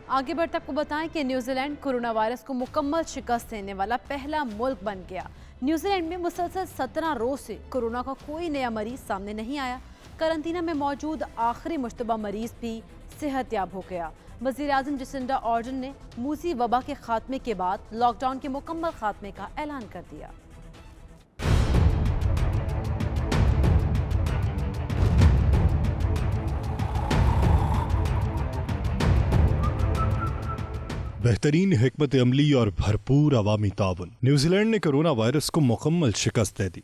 आगे बढ़ते आपको बताएं कि न्यूजीलैंड कोरोना वायरस को मुकम्मल शिकस्त देने वाला पहला मुल्क बन गया। न्यूजीलैंड में मुसलसल 17 रोज से कोरोना का कोई नया मरीज सामने नहीं आया। करंतना में मौजूद आखिरी मुश्तबा मरीज भी सेहतयाब हो गया। वज़ीर-ए-आज़म जसिंडा ऑर्डन ने मूसी वबा के खात्मे के बाद लॉकडाउन के मुकम्मल खात्मे का ऐलान कर दिया। बेहतरीन हिकमत अमली और भरपूर अवामी ताउन, न्यूजीलैंड ने कोरोना वायरस को मुकम्मल शिकस्त दे दी।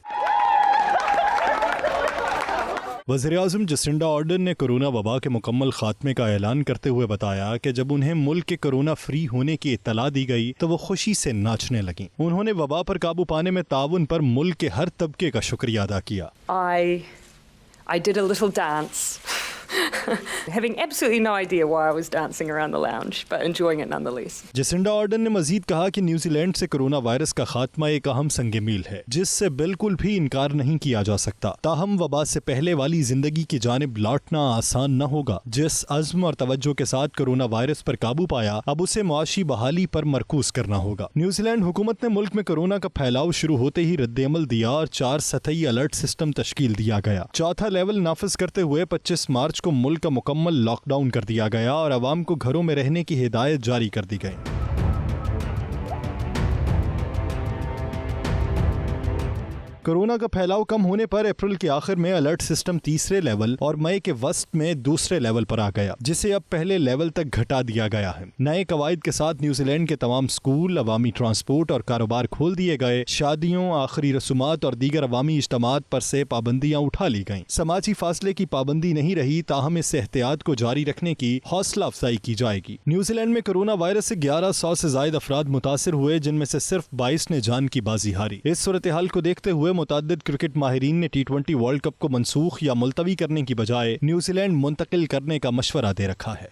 वज़ीर-ए-आज़म जसिंडा ऑर्डन ने कोरोना वबा के मुकम्मल खात्मे का ऐलान करते हुए बताया कि जब उन्हें मुल्क के कोरोना फ्री होने की इत्तला दी गई तो वो खुशी से नाचने लगी। उन्होंने वबा पर काबू पाने में ताउन पर मुल्क के हर तबके का शुक्रिया अदा किया। I did a little dance. Having absolutely no idea why I was dancing around the lounge, but enjoying it nonetheless. Jacinda Ardern ने मजीद कहा कि न्यूजीलैंड से कोरोना वायरस का खात्मा एक अहम संग मील है जिससे बिल्कुल भी इनकार नहीं किया जा सकता। ताहम वबा से पहले वाली जिंदगी की जानिब लौटना आसान न होगा। जिस अज़्म और तवज्जो के साथ कोरोना वायरस पर काबू पाया, अब उसे मुआशी बहाली पर मरकूज करना होगा। न्यूजीलैंड हुकूमत ने मुल्क में कोरोना का फैलाव शुरू होते ही रद्द-ए-अमल दिया और 4 सतही अलर्ट सिस्टम तश्कील दिया गया। चौथा लेवल नाफिज करते हुए 25 मार्च को मुल्क का मुकम्मल लॉकडाउन कर दिया गया और अवाम को घरों में रहने की हिदायत जारी कर दी गई। कोरोना का फैलाव कम होने पर अप्रैल के आखिर में अलर्ट सिस्टम तीसरे लेवल और मई के वस्त में दूसरे लेवल पर आ गया, जिसे अब पहले लेवल तक घटा दिया गया है। नए कवायद के साथ न्यूजीलैंड के तमाम स्कूल, अवामी ट्रांसपोर्ट और कारोबार खोल दिए गए। शादियों, आखिरी रसूमात और दीगर अवामी इज्तिमात पर से पाबंदियां उठा ली गईं। समाजी फासले की पाबंदी नहीं रही, ताहम इस एहतियात को जारी रखने की हौसला अफजाई की जाएगी। न्यूजीलैंड में कोरोना वायरस से 1100 से ज्यादा अफराद मुतासिर हुए, जिनमें से सिर्फ 22 ने जान की बाजी हारी। इस सूरत हाल को देखते हुए मुतअद्दिद क्रिकेट माहिरीन ने T20 वर्ल्ड कप को मनसूख या मुलतवी करने की बजाय न्यूजीलैंड मुंतकिल करने का मशवरा दे रखा है।